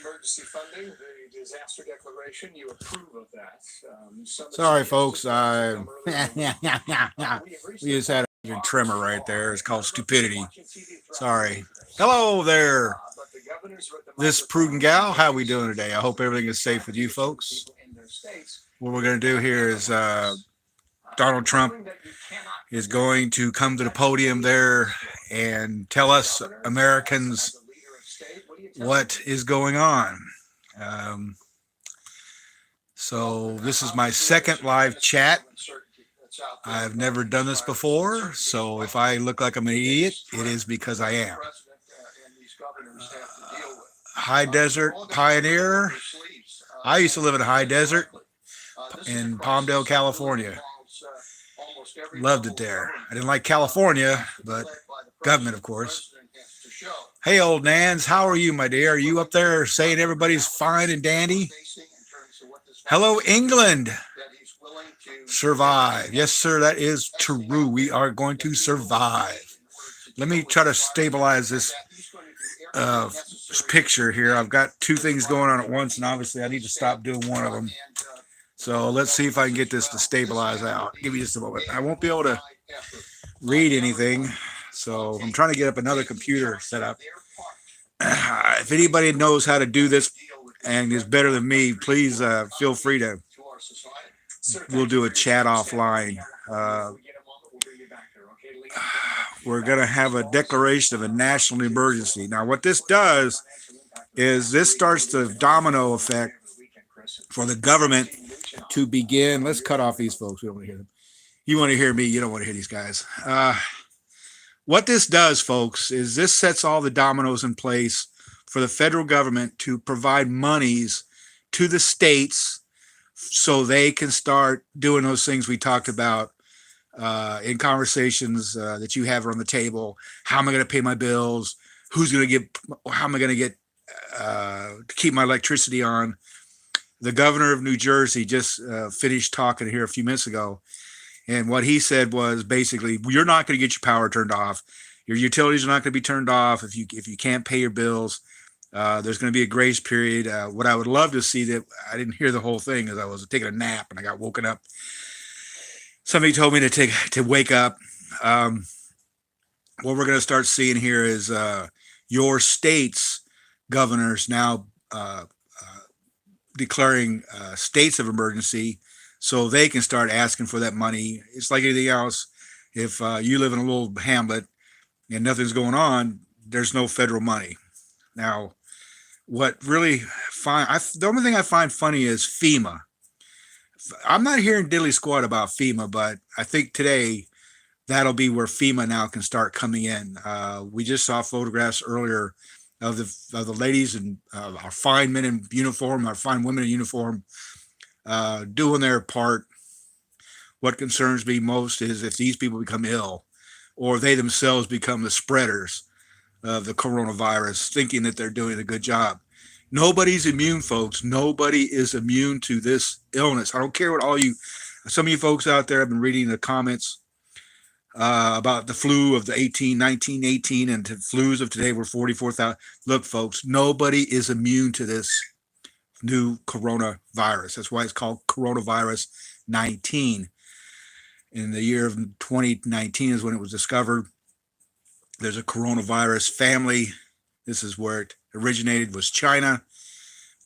emergency funding, the disaster declaration, you approve of that. Sorry, folks. We just had a trimmer right there. It's called stupidity. Sorry. Hello there. This prudent gal. How we doing today? I hope everything is safe with you folks. What we're going to do here is Donald Trump is going to come to the podium there and tell us Americans what is going on. So this is my second live chat. I've never done this before, so if I look like I'm an idiot, it is because I am. High Desert Pioneer. I used to live in High Desert in Palmdale, California. Loved it there. I didn't like California, but government, of course. Hey, old Nans, how are you, my dear? Are you up there saying everybody's fine and dandy? Hello, England. Survive. Yes, sir, that is true. We are going to survive. Let me try to stabilize this picture here. I've got two things going on at once, and obviously I need to stop doing one of them. So let's see if I can get this to stabilize out. Give me just a moment. I won't be able to read anything, so I'm trying to get up another computer set up. If anybody knows how to do this and is better than me, please feel free to. We'll do a chat offline. We're going to have a declaration of a national emergency. Now, what this does is this starts the domino effect for the government to begin. Let's cut off these folks. We don't want to hear them. You want to hear me. You don't want to hear these guys. What this does, folks, is this sets all the dominoes in place for the federal government to provide monies to the states so they can start doing those things we talked about in conversations that you have on the table. How am I going to pay my bills? Who's going to get, how am I going to get to keep my electricity on? The governor of New Jersey just finished talking here a few minutes ago. And what he said was basically, you're not going to get your power turned off. Your utilities are not going to be turned off if you can't pay your bills. There's going to be a grace period. What I would love to see, that I didn't hear the whole thing as I was taking a nap and I got woken up. Somebody told me to wake up. What we're going to start seeing here is your state's governors now declaring states of emergency so they can start asking for that money. It's like anything else. If you live in a little hamlet and nothing's going on, there's no federal money. Now, what really the only thing I find funny is FEMA. I'm not hearing diddly squat about FEMA, but I think today that'll be where FEMA now can start coming in. We just saw photographs earlier of the ladies and our fine men in uniform, our fine women in uniform, doing their part. What concerns me most is if these people become ill or they themselves become the spreaders of the coronavirus, thinking that they're doing a good job. Nobody's immune, folks. Nobody is immune to this illness. I don't care what some of you folks out there have been reading the comments about the flu of the 1918, and the flus of today were 44,000. Look, folks, nobody is immune to this new coronavirus. That's why it's called coronavirus 19. In the year of 2019 is when it was discovered. There's a coronavirus family. This is where it originated, was China.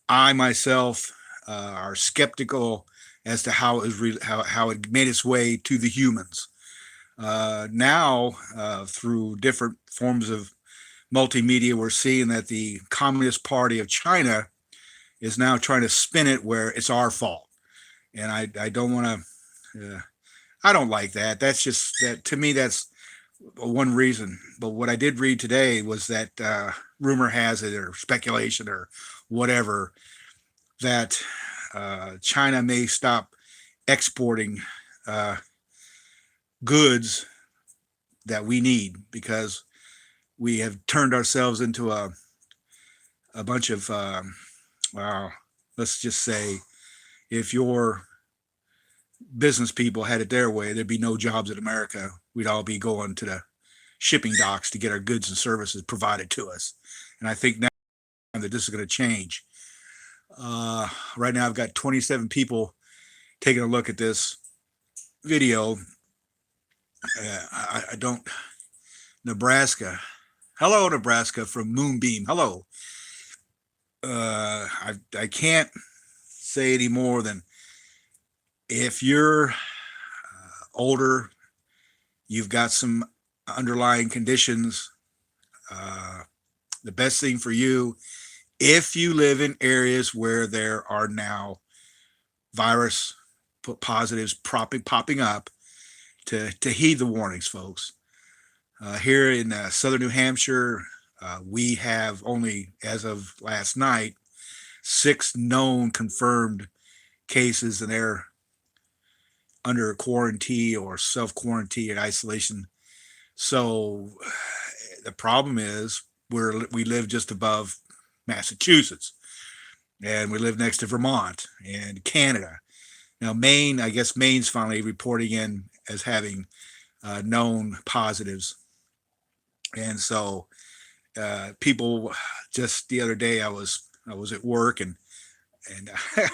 I myself are skeptical as to how it made its way to the humans. Now, through different forms of multimedia, we're seeing that the Communist Party of China is now trying to spin it where it's our fault. And I don't want to, I don't like that. That's just, that to me, that's one reason. But what I did read today was that rumor has it, or speculation or whatever, that China may stop exporting goods that we need because we have turned ourselves into a bunch of, well, let's just say, if your business people had it their way, there'd be no jobs in America. We'd all be going to the shipping docks to get our goods and services provided to us. And I think now that this is going to change. Right now, I've got 27 people taking a look at this video. I don't. Nebraska. Hello, Nebraska from Moonbeam. Hello. I can't say any more than if you're older, you've got some underlying conditions. The best thing for you, if you live in areas where there are now virus positives popping up, to heed the warnings, folks. Here in southern New Hampshire, we have only, as of last night, 6 known confirmed cases, and they're under quarantine or self quarantine and isolation. So the problem is we live just above Massachusetts, and we live next to Vermont and Canada. Now, Maine, I guess Maine's finally reporting in as having known positives. And so people, just the other day, I was at work, and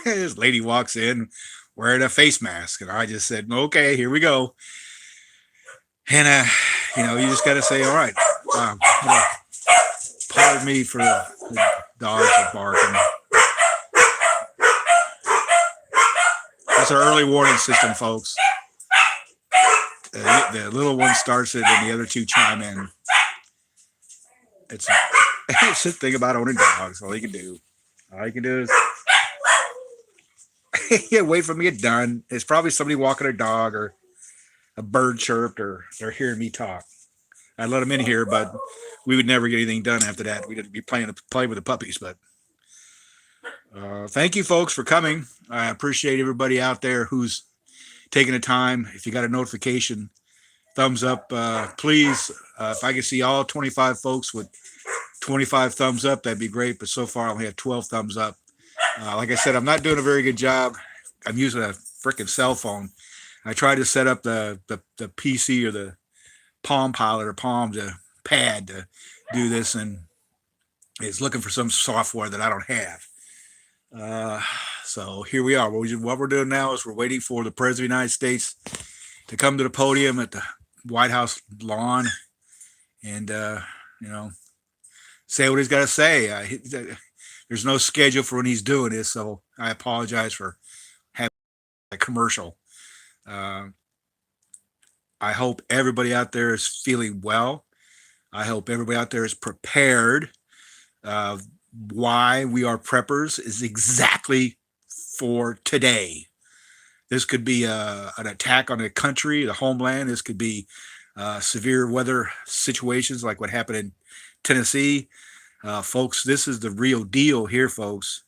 this lady walks in wearing a face mask, and I just said, okay, here we go. And you just got to say, all right, pardon me for the dogs are barking. That's our early warning system, folks. The little one starts it, and the other 2 chime in. It's the thing about owning dogs. All you can do is wait for me to get done. It's probably somebody walking their dog, or a bird chirped, or they're hearing me talk. I'd let them in here, but we would never get anything done after that. We'd be playing with the puppies. But thank you, folks, for coming. I appreciate everybody out there who's taking the time. If you got a notification, thumbs up, please. If I can see all 25 folks with 25 thumbs up, that'd be great. But so far, I only have 12 thumbs up. Like I said, I'm not doing a very good job. I'm using a freaking cell phone. I tried to set up the PC or the Palm Pilot or Palm pad to do this, and it's looking for some software that I don't have. So here we are. What we're doing now is we're waiting for the President of the United States to come to the podium at the White House lawn and, say what he's got to say. There's no schedule for when he's doing this, so I apologize for having a commercial. I hope everybody out there is feeling well. I hope everybody out there is prepared. Why we are preppers is exactly for today. This could be an attack on the country, the homeland. This could be severe weather situations like what happened in Tennessee. Folks, this is the real deal here, folks.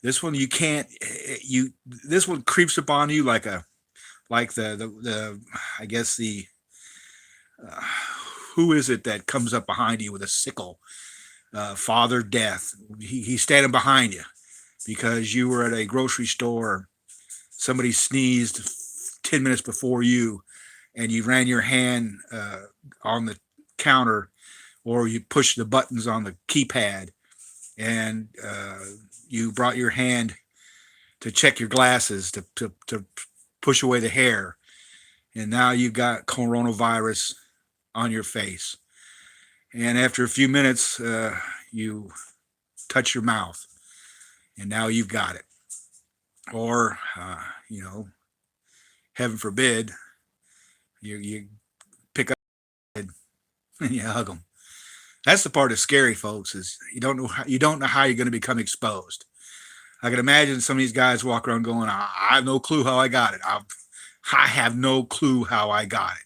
This one this one creeps upon you like the I guess who is it that comes up behind you with a sickle? Father Death. He's standing behind you because you were at a grocery store. Somebody sneezed 10 minutes before you, and you ran your hand on the counter, or you pushed the buttons on the keypad, and you brought your hand to check your glasses to push away the hair, and now you've got coronavirus on your face. And after a few minutes, you touch your mouth, and now you've got it. Or, heaven forbid, you pick up and you hug them. That's the part that's scary, folks. Is you don't know how you're going to become exposed. I can imagine some of these guys walk around going, "I have no clue how I got it. I have no clue how I got it."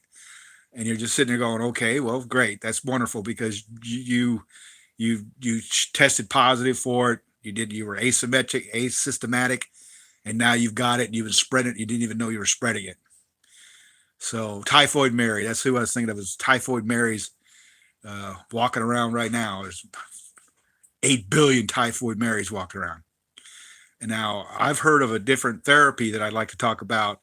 And you're just sitting there going, "Okay, well, great. That's wonderful because you tested positive for it. You were asymptomatic, and now you've got it. And you've been spreading it. You didn't even know you were spreading it." So Typhoid Mary, that's who I was thinking of. Is Typhoid Mary's walking around right now. There's 8 billion Typhoid Marys walking around. And now I've heard of a different therapy that I'd like to talk about,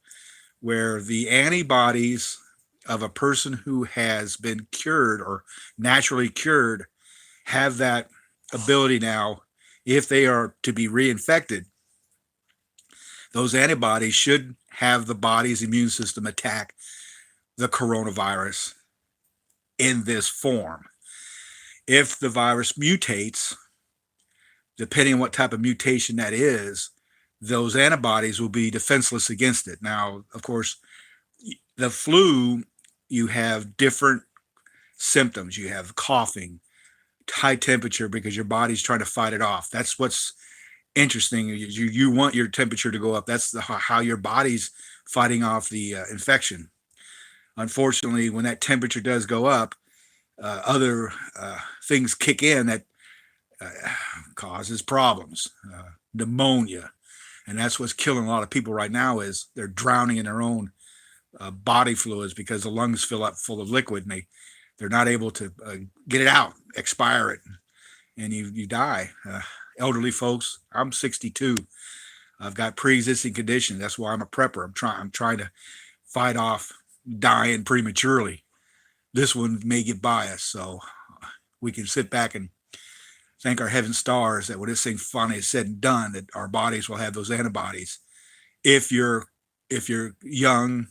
where the antibodies of a person who has been cured or naturally cured have that ability now if they are to be reinfected, those antibodies should have the body's immune system attack the coronavirus in this form. If the virus mutates, depending on what type of mutation that is, those antibodies will be defenseless against it. Now, of course, the flu, you have different symptoms. You have coughing, high temperature because your body's trying to fight it off. That's what's interesting. You want your temperature to go up. That's how your body's fighting off the infection. Unfortunately, when that temperature does go up, other things kick in that causes problems, pneumonia, and that's what's killing a lot of people right now. Is they're drowning in their own body fluids because the lungs fill up full of liquid, and they're not able to get it out, expire it, and you die. Elderly folks, I'm 62. I've got pre-existing conditions. That's why I'm a prepper. I'm trying to fight off dying prematurely. This one may get by us, so we can sit back and thank our heaven stars that when this thing finally is said and done, that our bodies will have those antibodies. If you're young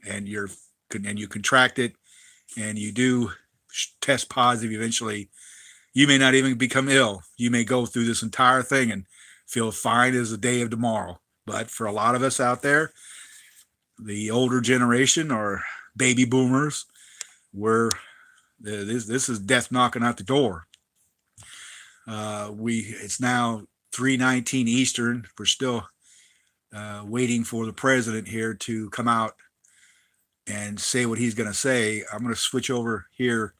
and you contract it and you do test positive eventually, you may not even become ill. You may go through this entire thing and feel fine as the day of tomorrow. But for a lot of us out there, the older generation or baby boomers, this is death knocking at the door. It's now 3:19 Eastern. We're still waiting for the president here to come out and say what he's going to say. I'm going to switch over here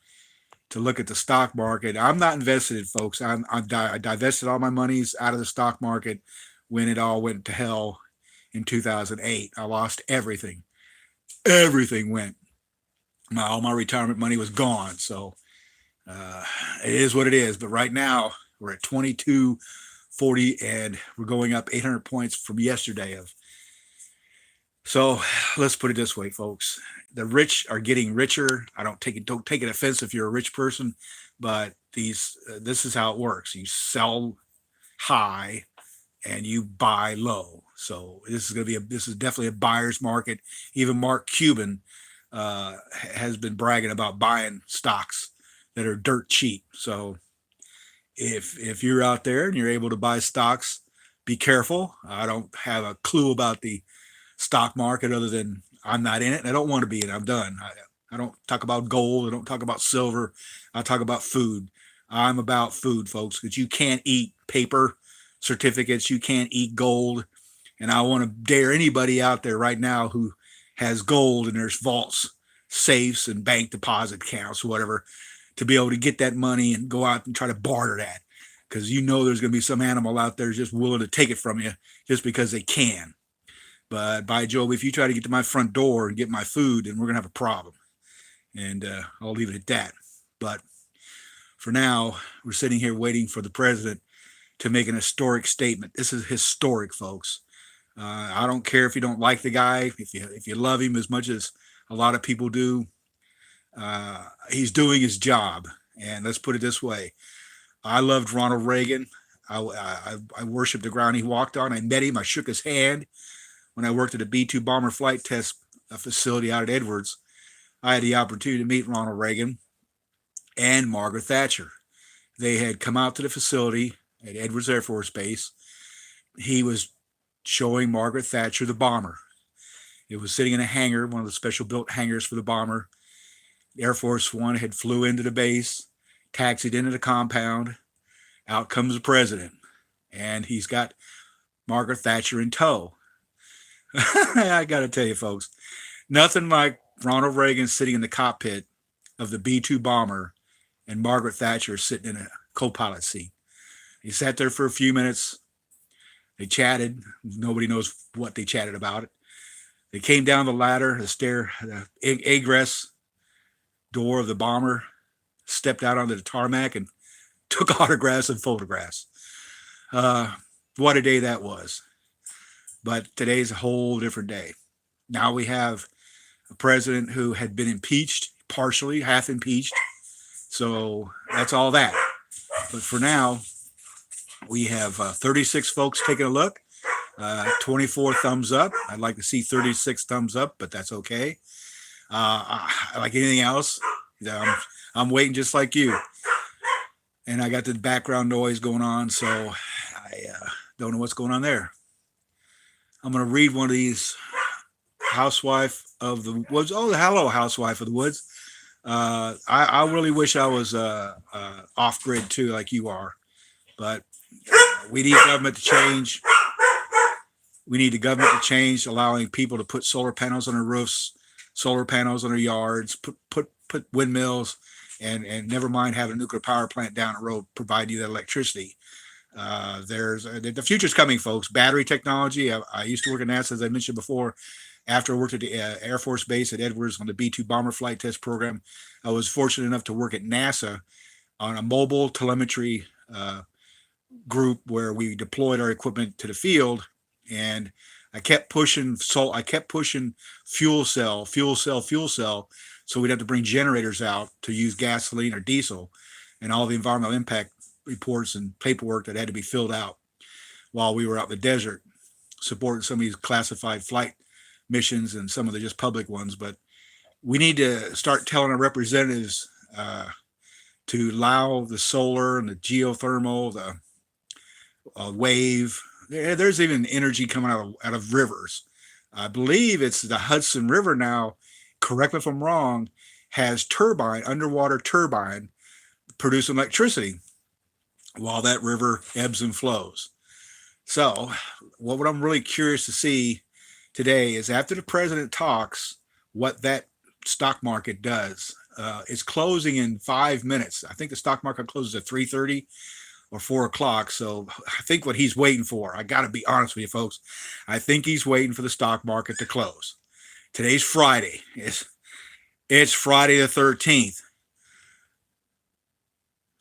to look at the stock market. I'm not invested, folks. I divested all my monies out of the stock market when it all went to hell in 2008. I lost everything. Everything went. All my retirement money was gone. So it is what it is. But right now we're at 22.40 and we're going up 800 points from yesterday. So let's put it this way, folks. The rich are getting richer. Don't take it offensive if you're a rich person, but this is how it works. You sell high and you buy low. So this is definitely a buyer's market. Even Mark Cuban has been bragging about buying stocks that are dirt cheap. So if you're out there and you're able to buy stocks, be careful. I don't have a clue about the stock market other than I'm not in it and I don't want to be in it. I'm done. I don't talk about gold. I don't talk about silver. I talk about food. I'm about food, folks, because you can't eat paper certificates. You can't eat gold. And I want to dare anybody out there right now who has gold and there's vaults, safes, and bank deposit accounts, whatever, to be able to get that money and go out and try to barter that. Because you know there's going to be some animal out there just willing to take it from you just because they can. But by Jove, if you try to get to my front door and get my food, then we're going to have a problem. And I'll leave it at that. But for now, we're sitting here waiting for the president to make an historic statement. This is historic, folks. I don't care if you don't like the guy, if you love him as much as a lot of people do. He's doing his job. And let's put it this way. I loved Ronald Reagan. I worshiped the ground he walked on. I met him. I shook his hand. When I worked at a B-2 bomber flight test facility out at Edwards, I had the opportunity to meet Ronald Reagan and Margaret Thatcher. They had come out to the facility at Edwards Air Force Base. He was showing Margaret Thatcher the bomber. It was sitting in a hangar, one of the special built hangars for the bomber. Air Force One had flew into the base, taxied into the compound. Out comes the president, and he's got Margaret Thatcher in tow. I got to tell you, folks, nothing like Ronald Reagan sitting in the cockpit of the B-2 bomber and Margaret Thatcher sitting in a co-pilot seat. He sat there for a few minutes. They chatted. Nobody knows what they chatted about. They came down the ladder, the egress door of the bomber, stepped out onto the tarmac and took autographs and photographs. What a day that was. But today's a whole different day. Now we have a president who had been impeached, partially, half impeached. So that's all that. But for now, We have 36 folks taking a look, 24 thumbs up. I'd like to see 36 thumbs up, but that's okay. Like anything else, I'm waiting just like you. And I got the background noise going on, so I don't know what's going on there. I'm going to read one of these. Housewife of the Woods. Oh, hello, Housewife of the Woods. I really wish I was off grid too, like you are. But we need government to change. We need the government to change, allowing people to put solar panels on their roofs, solar panels on their yards, put windmills, and never mind having a nuclear power plant down the road provide you that electricity. There's the future's coming, folks. Battery technology. I used to work at NASA, as I mentioned before. After I worked at the Air Force Base at Edwards on the B-2 bomber flight test program, I was fortunate enough to work at NASA on a mobile telemetry group where we deployed our equipment to the field, and I kept pushing fuel cell. So we'd have to bring generators out to use gasoline or diesel, and all the environmental impact reports and paperwork that had to be filled out while we were out in the desert supporting some of these classified flight missions and some of the just public ones. But we need to start telling our representatives to allow the solar and the geothermal, the wave. There's even energy coming out of rivers. I believe it's the Hudson River now, correct me if I'm wrong, has underwater turbine producing electricity while that river ebbs and flows. So what I'm really curious to see today is, after the president talks, what that stock market does. It's closing in 5 minutes. I think the stock market closes at 3:30 or 4 o'clock. So I think what he's waiting for, I got to be honest with you folks, I think he's waiting for the stock market to close. Today's Friday. It's Friday the 13th.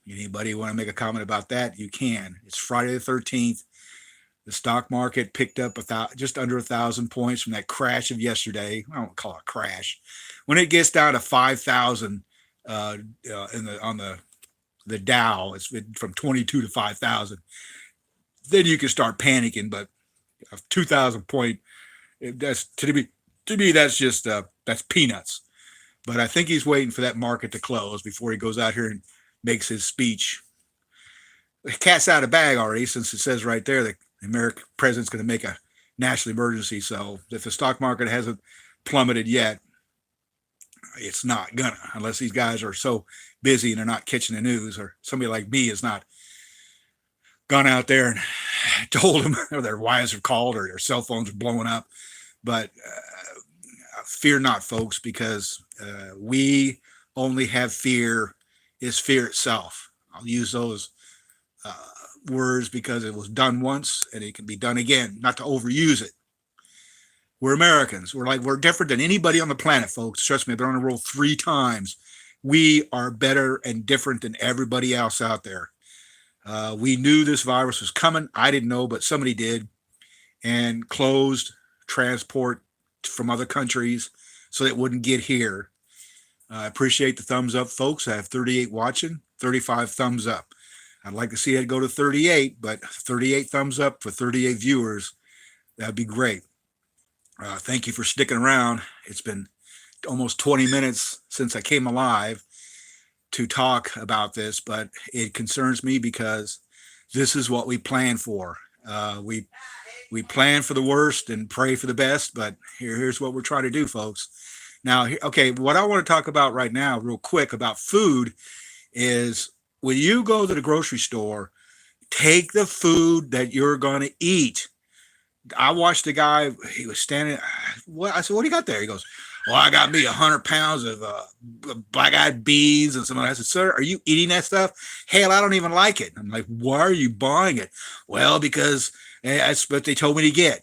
Anybody want to make a comment about that? You can. It's Friday the 13th. The stock market picked up just under 1,000 points from that crash of yesterday. I don't call it a crash. When it gets down to 5,000 on the Dow, it's been from 22 to 5,000. Then you can start panicking. But a 2,000 point, that's to me that's just that's peanuts. But I think he's waiting for that market to close before he goes out here and makes his speech. The cat's out of the bag already, since it says right there that the American president's going to make a national emergency. So if the stock market hasn't plummeted yet, it's not gonna, unless these guys are so busy and they're not catching the news, or somebody like me has not gone out there and told them, or their wives are called, or their cell phones are blowing up. But fear not, folks, because we only have fear is fear itself. I'll use those words because it was done once and it can be done again, not to overuse it. We're Americans. We're different than anybody on the planet, folks. Trust me, I've been on the road 3 times. We are better and different than everybody else out there. We knew this virus was coming. I didn't know, but somebody did, and closed transport from other countries so it wouldn't get here. I appreciate the thumbs up, folks. I have 38 watching, 35 thumbs up. I'd like to see it go to 38, but 38 thumbs up for 38 viewers, that'd be great. Thank you for sticking around. It's been almost 20 minutes since I came alive to talk about this, but it concerns me because this is what we plan for. We plan for the worst and pray for the best, but here's what we're trying to do, folks. Now, okay, what I want to talk about right now, real quick, about food is, when you go to the grocery store, take the food that you're going to eat. I watched a guy, he was standing, I said, what do you got there? He goes, well, I got me 100 pounds of black-eyed peas and some of that. I said, sir, are you eating that stuff? Hell, I don't even like it. I'm like, why are you buying it? Well, because that's what they told me to get.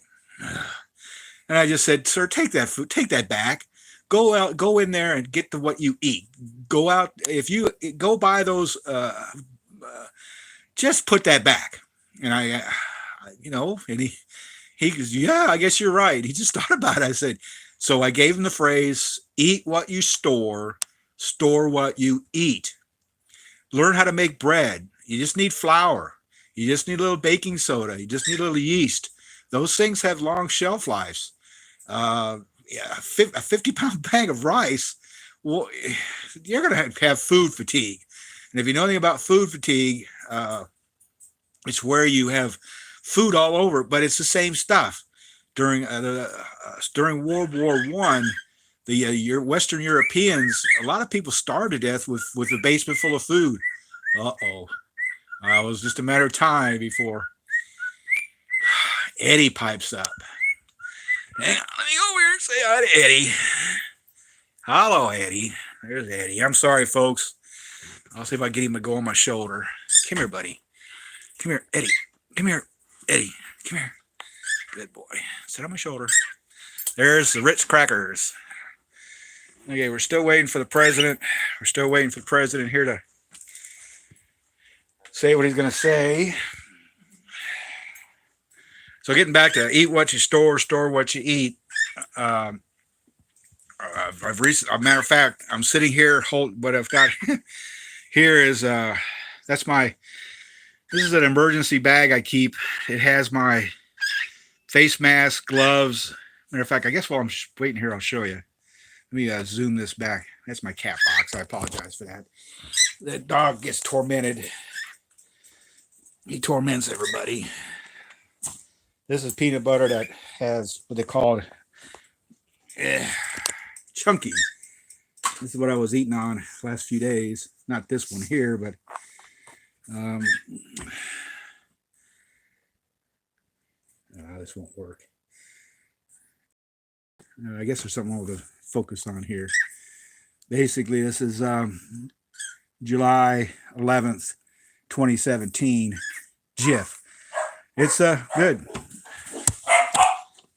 And I just said, sir, take that food, take that back. Go in there and get what you eat. Go out. If you go buy those, just put that back. And and he goes, yeah, I guess you're right. He just thought about it. I said, so I gave him the phrase, eat what you store what you eat. Learn how to make bread. You just need flour. You just need a little baking soda. You just need a little yeast. Those things have long shelf lives. Yeah, a 50-pound bag of rice. Well, you're going to have food fatigue. And if you know anything about food fatigue, it's where you have food all over, but it's the same stuff. During World War One, the Western Europeans, a lot of people starved to death with a basement full of food. Uh-oh. It was just a matter of time before Eddie pipes up. Hang on, let me go over here and say hi to Eddie. Hello, Eddie. There's Eddie. I'm sorry, folks. I'll see if I get him to go on my shoulder. Come here, buddy. Come here, Eddie. Come here, Eddie. Come here. Good boy. Sit on my shoulder. There's the Ritz crackers. Okay, we're still waiting for the president. We're still waiting for the president here to say what he's going to say. So getting back to eat what you store what you eat. A matter of fact, I'm sitting here, what I've got here is, this is an emergency bag I keep. It has my face mask, gloves. Matter of fact, I guess while I'm waiting here, I'll show you. Let me zoom this back. That's my cat box. I apologize for that. That dog gets tormented. He torments everybody. This is peanut butter that has what they call chunky. This is what I was eating on the last few days. Not this one here, but this won't work. I guess there's something wrong to focus on here. Basically, this is July 11th, 2017. Jif. It's good.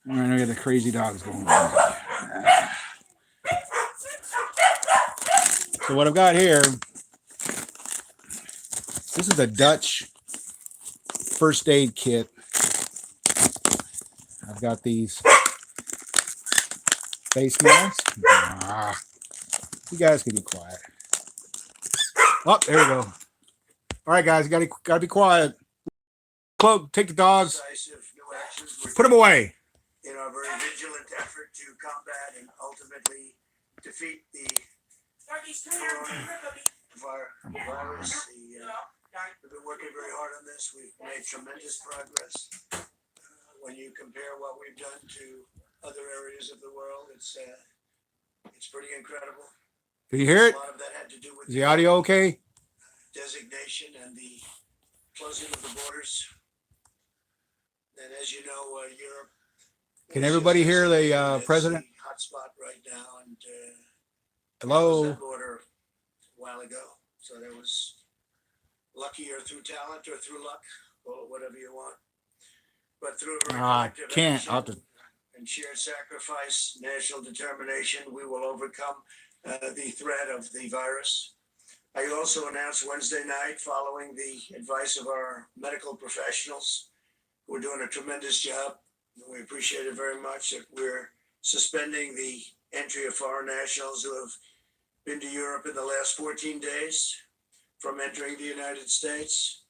All right, I got the crazy dogs going on. So what I've got here, this is a Dutch first aid kit. I've got these face masks. You guys can be quiet. Oh, there we go. All right, guys, you gotta be quiet. Cloak, take the dogs. Put them away. In our very vigilant effort to combat and ultimately defeat the virus. We've been working very hard on this. We've made tremendous progress. When you compare what we've done to other areas of the world, it's pretty incredible. Can you hear it? A lot of that had to do with Is the audio okay? designation and the closing of the borders. And as you know, Europe. Can everybody hear the president? Hotspot right now, and Hello. that border a while ago. So there was lucky or through talent or through luck or whatever you want, but through a very collective Can't. action I'll have to. and shared sacrifice, national determination, we will overcome the threat of the virus. I also announced Wednesday night, following the advice of our medical professionals, who are doing a tremendous job. We appreciate it very much, that we're suspending the entry of foreign nationals who have been to Europe in the last 14 days from entering the United States.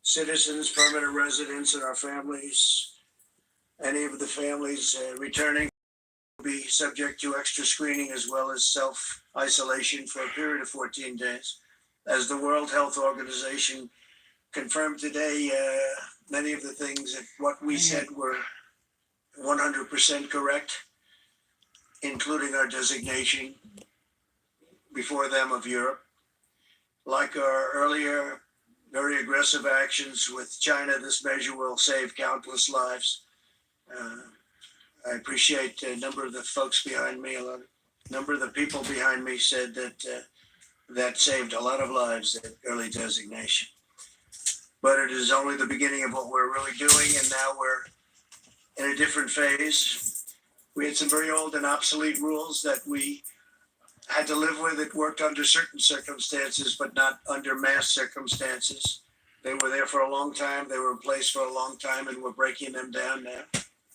Citizens, permanent residents, and our families, any of the families returning will be subject to extra screening as well as self-isolation for a period of 14 days. As the World Health Organization confirmed today, many of the things that what we said were 100% correct, including our designation before them of Europe. Like our earlier very aggressive actions with China, this measure will save countless lives. I appreciate a number of the folks behind me, a number of the people behind me said that that saved a lot of lives, that early designation. But it is only the beginning of what we're really doing, and now we're in a different phase. We had some very old and obsolete rules that we had to live with. It worked under certain circumstances, but not under mass circumstances. They were there for a long time. They were in place for a long time, and we're breaking them down now.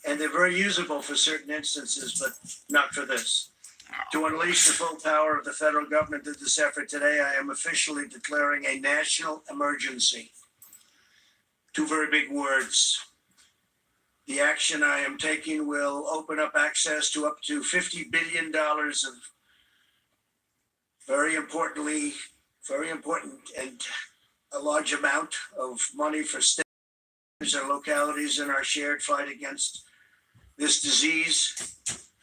And they're very usable for certain instances, but not for this. To unleash the full power of the federal government in this effort today, I am officially declaring a national emergency. two very big words. The action I am taking will open up access to up to $50 billion of very important and a large amount of money for states and localities in our shared fight against this disease.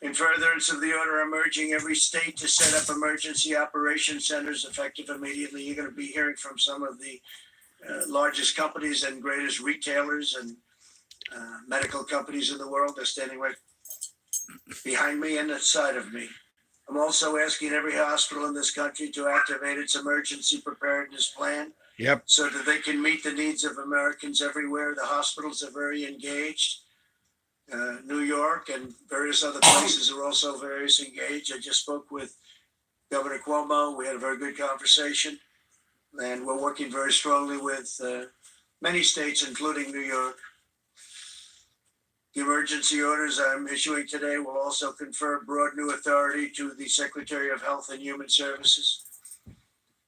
In furtherance of the order, I'm urging every state to set up emergency operation centers effective immediately. You're going to be hearing from some of the largest companies and greatest retailers and medical companies in the world. They're standing right behind me and inside of me. I'm also asking every hospital in this country to activate its emergency preparedness plan. Yep. So that they can meet the needs of Americans everywhere. The hospitals are very engaged. New York and various other places are also very engaged. I just spoke with Governor Cuomo. We had a very good conversation. And we're working very strongly with many states, including New York. The emergency orders I'm issuing today will also confer broad new authority to the Secretary of Health and Human Services.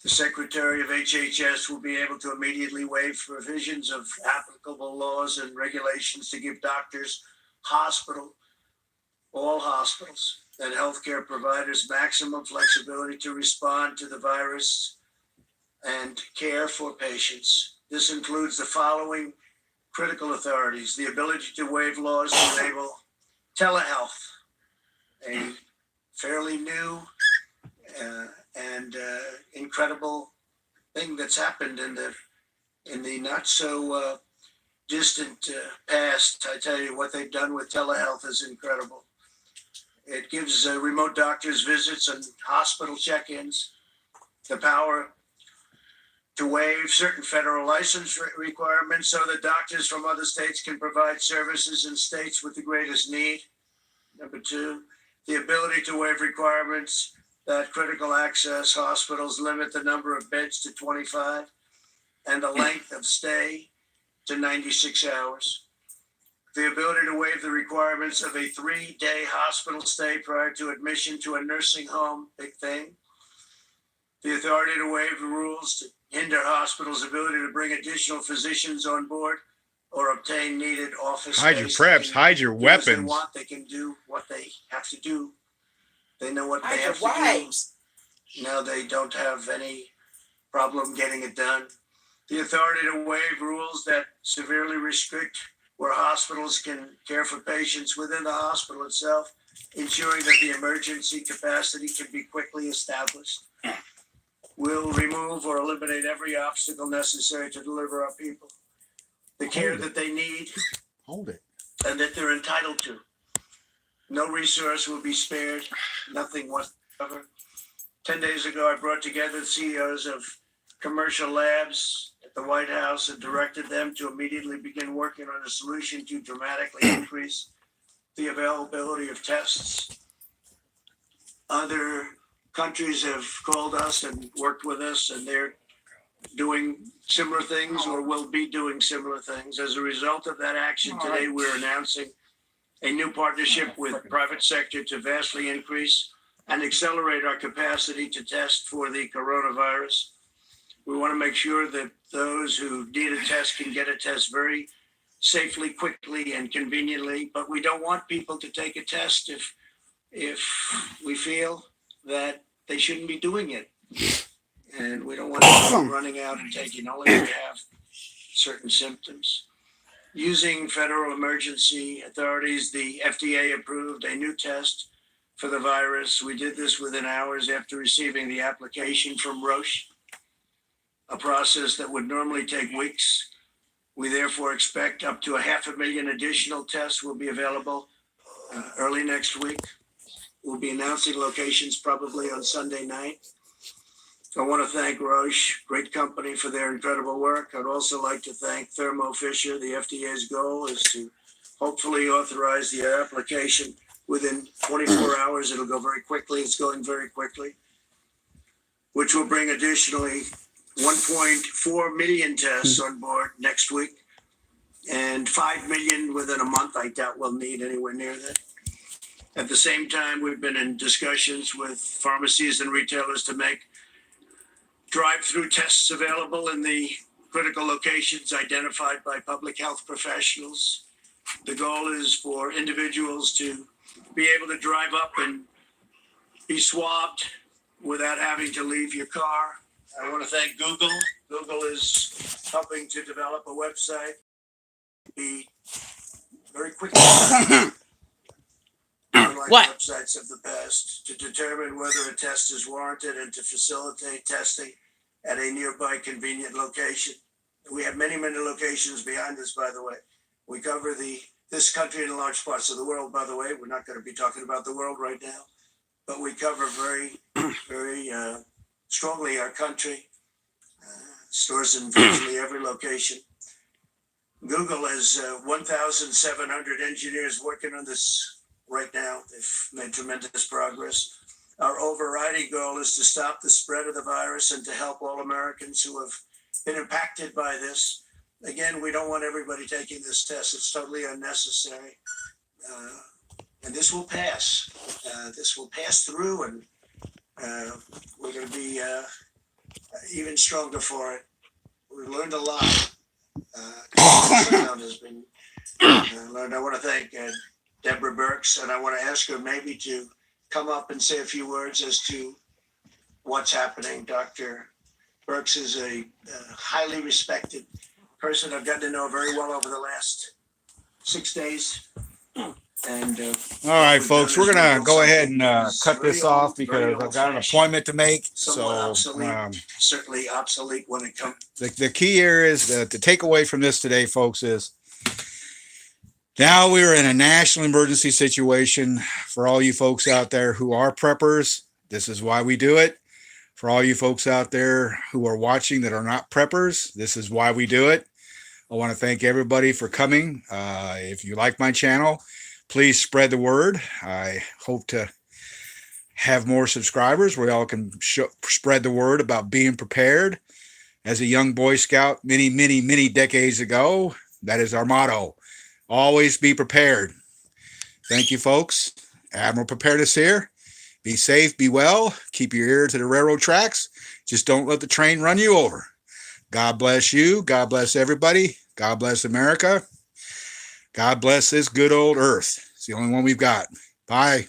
The Secretary of HHS will be able to immediately waive provisions of applicable laws and regulations to give doctors, all hospitals, and healthcare providers maximum flexibility to respond to the virus and care for patients. This includes the following critical authorities: the ability to waive laws to enable telehealth, a fairly new and incredible thing that's happened in the not so distant past. I tell you, what they've done with telehealth is incredible. It gives remote doctors visits and hospital check-ins the power to waive certain federal license requirements so that doctors from other states can provide services in states with the greatest need. Number two, the ability to waive requirements that critical access hospitals limit the number of beds to 25 and the length of stay to 96 hours. The ability to waive the requirements of a 3-day hospital stay prior to admission to a nursing home, big thing. The authority to waive the rules to hinder hospitals' ability to bring additional physicians on board or obtain needed office Hide your space. preps, hide your Do as they weapons. want, they can do what they have to do. They know what they Hide your have to wives. do. Now they don't have any problem getting it done. The authority to waive rules that severely restrict where hospitals can care for patients within the hospital itself, ensuring that the emergency capacity can be quickly established. Will remove or eliminate every obstacle necessary to deliver our people the care that they need Hold it. and that they're entitled to. No resource will be spared, nothing whatsoever. 10 days ago, I brought together the CEOs of commercial labs at the White House and directed them to immediately begin working on a solution to dramatically increase the availability of tests. Other countries have called us and worked with us, and they're doing similar things or will be doing similar things. As a result of that action today, we're announcing a new partnership with private sector to vastly increase and accelerate our capacity to test for the coronavirus. We want to make sure that those who need a test can get a test very safely, quickly, and conveniently. But we don't want people to take a test if we feel that they shouldn't be doing it. And we don't want people running out and taking only if they have certain symptoms. Using federal emergency authorities, the FDA approved a new test for the virus. We did this within hours after receiving the application from Roche, a process that would normally take weeks. We therefore expect up to 500,000 additional tests will be available early next week. We'll be announcing locations probably on Sunday night. I want to thank Roche, great company, for their incredible work. I'd also like to thank Thermo Fisher. The FDA's goal is to hopefully authorize the application within 24 hours. It'll go very quickly. It's going very quickly, which will bring additionally 1.4 million tests on board next week and 5 million within a month. I doubt we'll need anywhere near that. At the same time, we've been in discussions with pharmacies and retailers to make drive-through tests available in the critical locations identified by public health professionals. The goal is for individuals to be able to drive up and be swabbed without having to leave your car. I want to thank Google. Google is helping to develop a website. Be very quickly, unlike What? websites of the past, to determine whether a test is warranted and to facilitate testing at a nearby convenient location. We have many, many locations behind us, by the way. We cover this country and large parts of the world, by the way. We're not going to be talking about the world right now, but we cover very, very strongly our country. Stores in virtually every location. Google has 1,700 engineers working on this right now. They've made tremendous progress. Our overriding goal is to stop the spread of the virus and to help all Americans who have been impacted by this. Again, we don't want everybody taking this test. It's totally unnecessary. And this will pass. This will pass through, and we're going to be even stronger for it. We learned a lot. Has been learned. I want to thank Deborah Birx, and I want to ask her maybe to come up and say a few words as to what's happening. Dr. Birx is a highly respected person I've gotten to know very well over the last 6 days. And All right, folks, we're gonna go ahead and cut this off because I've got an appointment to make. somewhat So obsolete, certainly obsolete when it comes. the key here is the takeaway from this today, folks, is now we're in a national emergency situation. For all you folks out there who are preppers, this is why we do it. For all you folks out there who are watching that are not preppers, this is why we do it. I want to thank everybody for coming. If you like my channel, please spread the word. I hope to have more subscribers where y'all can spread the word about being prepared. As a young Boy Scout many, many, many decades ago, that is our motto. Always be prepared. Thank you, folks. Admiral Preparedness here. Be safe, be well, keep your ear to the railroad tracks. Just don't let the train run you over. God bless you. God bless everybody. God bless America. God bless this good old earth. It's the only one we've got. Bye.